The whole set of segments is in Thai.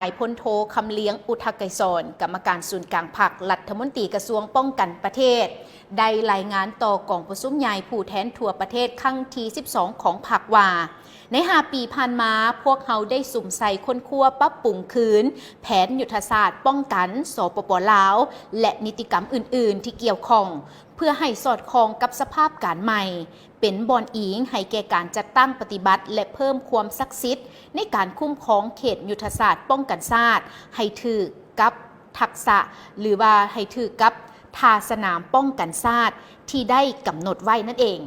นายพลโทคำเลี้ยงอุทกไกรสอนกรรมการศูนย์กลางพรรครัฐมนตรีกระทรวงป้องกันประเทศได้รายงานต่อกองประชุมใหญ่ผู้แทนทั่วประเทศครั้งที่12ของพรรคว่าใน5 ปีผ่านมาพวกเขาได้สุ่มใส่ค้นคว้าปรับปรุงคืนแผนยุทธศาสตร์ป้องกันสปป.ลาวและนิติกรรมอื่นๆที่เกี่ยวข้องเพื่อให้สอดคล้องกับสภาพการใหม่เป็นบอนอิงให้แก่การจัดตั้งปฏิบัติและเพิ่มความศักดิ์สิทธิ์ในการคุ้มครองเขตยุทธศาสตร์ป้องกันชาติให้ถือกับทักษะหรือว่าให้ถือกับทาสนามป้องกันชาติที่ได้กำหนดไว้นั่นเอง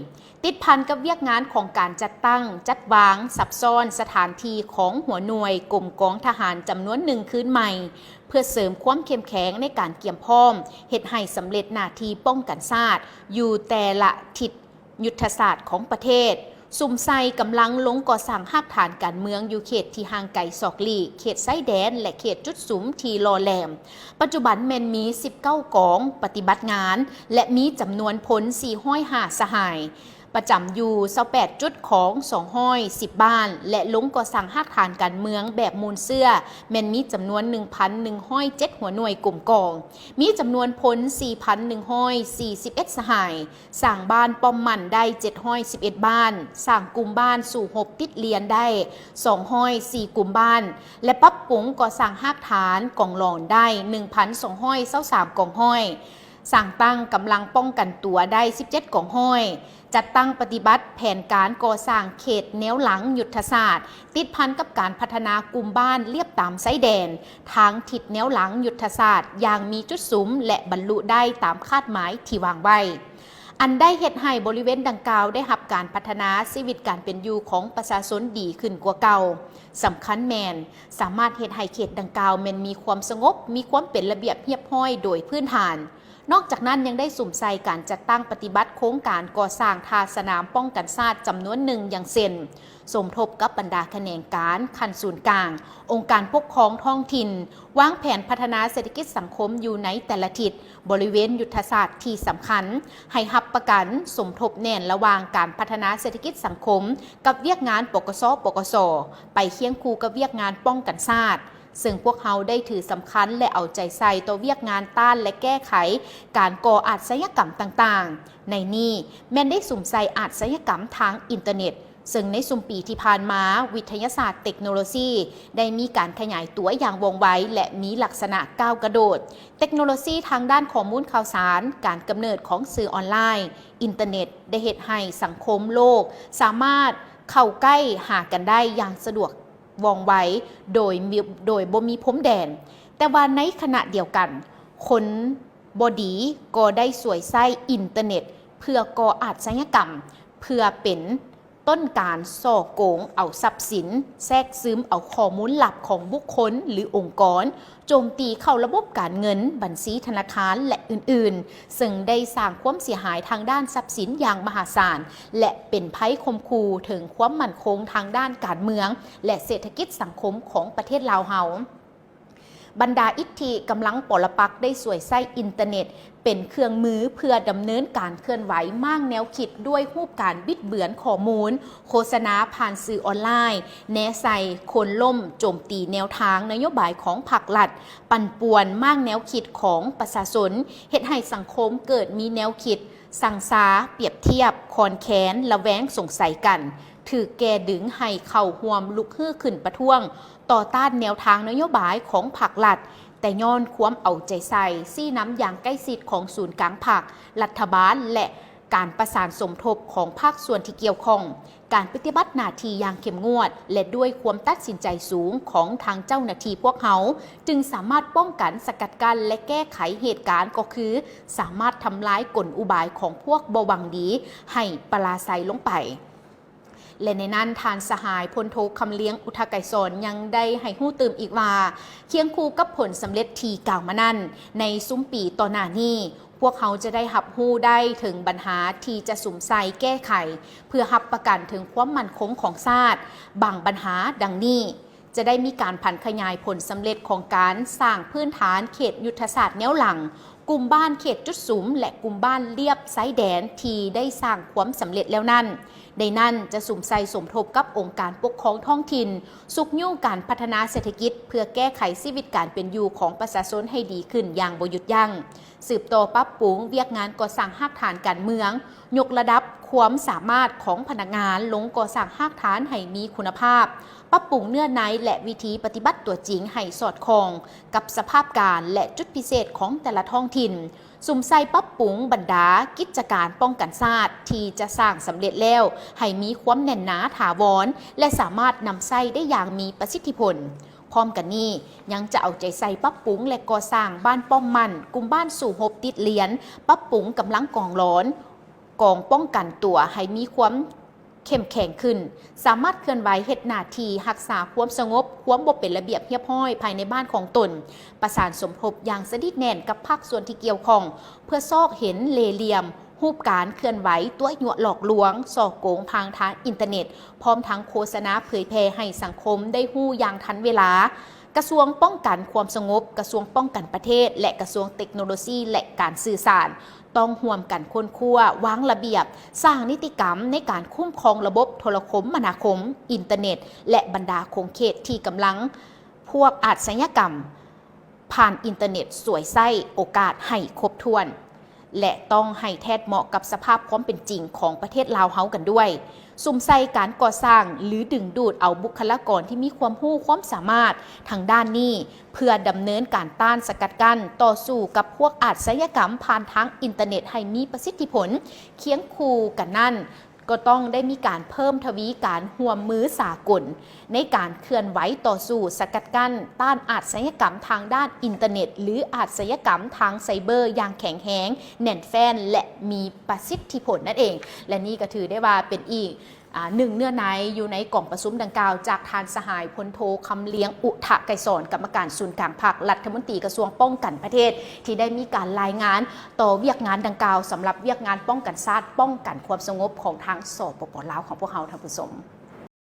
ติดพันกับเวียกงานของการจัดตั้งจัดวางซับซ้อนสถานที่ของหัวหน่วยกรมกองทหารจำนวนหนึ่งคืนใหม่เพื่อเสริมความเข้มแข็งในการเกี่ยมพร้อมเฮ็ดให้สำเร็จหน้าที่ป้องกันชาติอยู่แต่ละทิศยุทธศาสตร์ของประเทศซุ่มไซกำลังลงก่อสร้างหากฐานการเมืองอยู่เขตที่ห่างไกลศอกลีเขตไส้แดนและเขตจุดสุมทีรอแหลมปัจจุบันแมนมี19 กองปฏิบัติงานและมีจำนวนพล405 สหายประจำอยู่28 จุดของ210 บ้านและลงก่อสร้างหากฐานการเมืองแบบมูลเสื้อแมนมีจำนวน 1,107 หัวหน่วยกลุ่มกองมีจำนวนพล 4,141 สหายสร้างบ้านป้อมมันได้711 บ้านสร้างกลุ่มบ้านสู่6ติดเลียนได้204 กลุ่มบ้านและปรับปรุงก่อสร้างหากฐานกองหลอนได้ 1,223 กองห้อยสร้างตั้งกำลังป้องกันตัวได้17 กองห้อยจัดตั้งปฏิบัติแผนการก่อสร้างเขตแนวหลังยุทธศาสตร์ติดพันกับการพัฒนากลุ่มบ้านเลียบตามไซแดนทางทิศแนวหลังยุทธศาสตร์อย่างมีจุดสุมและบรรลุได้ตามคาดหมายที่วางไว้อันได้เฮ็ดให้บริเวณดังกล่าวได้รับการพัฒนาชีวิตการเป็นอยู่ของประชาชนดีขึ้นกว่าเก่าสำคัญแมนสามารถเฮ็ดให้เขตดังกล่าวแมนมีความสงบมีความเป็นระเบียบเรียบร้อยโดยพื้นฐานนอกจากนั้นยังได้สุ่มใส่การจัดตั้งปฏิบัติโครงการก่อสร้างทาสนามป้องกันชาติจำนวนหนึ่งอย่างเช่นสมทบกับบรรดาแขนงการขั้นศูนย์กลางองค์การปกครองท้องถิ่นวางแผนพัฒนาเศรษฐกิจสังคมอยู่ในแต่ละทิศบริเวณยุทธศาสตร์ที่สำคัญให้หับประกันสมทบแน่นระหว่างการพัฒนาเศรษฐกิจสังคมกับเวียกงานปกส.ปกส.ไปเคียงคู่กับเวียกงานป้องกันชาติซึ่งพวกเขาได้ถือสำคัญและเอาใจใส่ต่อเวียกงานต้านและแก้ไขการก่ออาชญากรรมต่างๆในนี้แม้นได้สุ่มใส่อาชญากรรมทางอินเทอร์เน็ตซึ่งในสุ่มปีที่ผ่านมาวิทยาศาสตร์เทคโนโลยีได้มีการขยายตัวอย่างว่องไวและมีลักษณะก้าวกระโดดเทคโนโลยีทางด้านข้อมูลข่าวสารการกำเนิดของสื่อออนไลน์อินเทอร์เน็ตได้เฮ็ดให้สังคมโลกสามารถเข้าใกล้หากันได้อย่างสะดวกว่องไวโดยบ่มีพรมแดนแต่ว่าในขณะเดียวกันคนบดีก็ได้สวยไส้อินเทอร์เน็ตเพื่อก่ออาชญากรรมเพื่อเป็นต้นการส่อโกงเอาทรัพย์สินแทรกซึมเอาข้อมูลลับของบุคคลหรือองค์กรโจมตีเข้าระบบการเงินบัญชีธนาคารและอื่นๆซึ่งได้สร้างความเสียหายทางด้านทรัพย์สินอย่างมหาศาลและเป็นภัยคมคูถึงความมั่นคงทางด้านการเมืองและเศรษฐกิจสังคมของประเทศลาวเฮาบรรดาอิทธิกำลังปลปักษ์ได้สวยไส้อินเทอร์เน็ตเป็นเครื่องมือเพื่อดำเนินการเคลื่อนไหวมั่งแนวคิดด้วยรูปการบิดเบือนข้อมูลโฆษณาผ่านสื่อออนไลน์แนใส่คนล่มโจมตีแนวทางนโยบายของพรรครัฐปั่นป่วนมั่งแนวคิดของประชาชนเฮ็ดให้สังคมเกิดมีแนวคิดสั่งซาเปรียบเทียบคอนแค้นละแวงสงสัยกันถือแก่ดึงให้เข้าห่วมลุกฮื้อขึ้นประท้วงต่อต้านแนวทางนโยบายของพรรครัฐแต่ย้อนความเอาใจใส่ซี่น้ำอย่างใกล้ชิดของศูนย์กลางพรรครัฐบาลและการประสานสมทบของภาคส่วนที่เกี่ยวข้องการปฏิบัติหน้าที่อย่างเข้มงวดและด้วยความตัดสินใจสูงของทางเจ้าหน้าที่พวกเขาจึงสามารถป้องกันสกัดกั้นและแก้ไขเหตุการณ์ก็คือสามารถทำลายกลอุบายของพวกบ่หวังดีให้ปราศัยลงไปและในนั้นทานสหายพลโทคำเลี้ยงอุทกไกรสอนยังได้ให้หู้ตื่มอีกว่าเคียงคู่กับผลสำเร็จทีกล่าวมานั้นในซุ้มปีต่อหน้านี้พวกเขาจะได้หับหู้ได้ถึงปัญหาที่จะสุ่มใส่แก้ไขเพื่อหับประกันถึงความมั่นคงของชาติบางปัญหาดังนี้จะได้มีการผันขยายผลสำเร็จของการสร้างพื้นฐานเขตยุทธศาสตร์แนวหลัง กลุ่มบ้านเขตจุดสุมและกลุ่มบ้านเลียบไซแดนที่ได้สร้างความสำเร็จแล้วนั้นในนั้นจะสุ่มใส่สมทบกับองค์การปกครองท้องถิ่นสุกยุ่งการพัฒนาเศรษฐกิจเพื่อแก้ไขชีวิตการเป็นอยู่ของประชาชนให้ดีขึ้นอย่างบ่หยุดยั้งสืบต่อปรับปรุงเวียกงานก่อสร้างหากฐานการเมืองยกระดับความสามารถของพนักงานลงก่อสร้างหากฐานให้มีคุณภาพปรับปรุงเนื้อในและวิธีปฏิบัติตัวจริงให้สอดคล้องกับสภาพการและจุดพิเศษของแต่ละท้องถิ่นสุ่มใส่ปรับปรุงบรรดากิจการป้องกันชาติที่จะสร้างสำเร็จแล้วให้มีความแน่นหนาถาวรและสามารถนำใช้ได้อย่างมีประสิทธิผลพร้อมกันนี้ยังจะเอาใจใส่ปรับปรุงและก่อสร้างบ้านป้อมมันกลุ่มบ้านสู่หบติดเหรียญปรับปรุงกำลังกองร้อนกองป้องกันตัวให้มีความเข้มแข็งขึ้นสามารถเคลื่อนไหวเฮ็ดหน้าที่รักษาความสงบความบ่เป็นระเบียบเรียบร้อยภายในบ้านของตนประสานสมทบอย่างสนิทแน่นกับภาคส่วนที่เกี่ยวข้องเพื่อซอกเห็นเลเหลี่ยมรูปการเคลื่อนไหวตัวหยั่วหลอกลวงส่อโกงทางอินเทอร์เน็ตพร้อมทั้งโฆษณาเผยแพร่ให้สังคมได้ฮู้อย่างทันเวลากระทรวงป้องกันความสงบกระทรวงป้องกันประเทศและกระทรวงเทคโนโลยีและการสื่อสารต้องร่วมกันค้นคว้าวางระเบียบสร้างนิติกรรมในการคุ้มครองระบบโทรคมนาคมอินเทอร์เน็ตและบรรดาโครงข่ายที่กำลังพวกอาชญากรรมผ่านอินเทอร์เน็ตสวยไส้โอกาสให้ครบถ้วนและต้องให้แทดเหมาะกับสภาพความเป็นจริงของประเทศลาวเฮากันด้วยสุ่มใส่การก่อสร้างหรือดึงดูดเอาบุคลากรที่มีความรู้ความสามารถทางด้านนี้เพื่อดำเนินการต้านสกัดกั้นต่อสู้กับพวกอาชญากรรมผ่านทางอินเทอร์เน็ตให้มีประสิทธิผลเคียงคู่กันนั่นก็ต้องได้มีการเพิ่มทวีการร่วมมือสากลในการเคลื่อนไหวต่อสู้สกัดกั้นต้านอาชญากรรมทางด้านอินเทอร์เน็ตหรืออาชญากรรมทางไซเบอร์อย่างแข็งแรงแน่นแฟ้นและมีประสิทธิผลนั่นเองและนี่ก็ถือได้ว่าเป็นอีกหนึ่งเนื้อในอยู่ในกล่องประชุมดังกล่าวจากทานสหายพลโทคำเลี้ยงอุทะไกรสอนกรรมการศูนย์กลางภาครัฐมนตรีกระทรวงป้องกันประเทศที่ได้มีการรายงานต่อเวียกงานดังกล่าวสำหรับเวียกงานป้องกันชาติป้องกันความสงบของทางสปป.ลาวของพวกเราท่านผู้ชม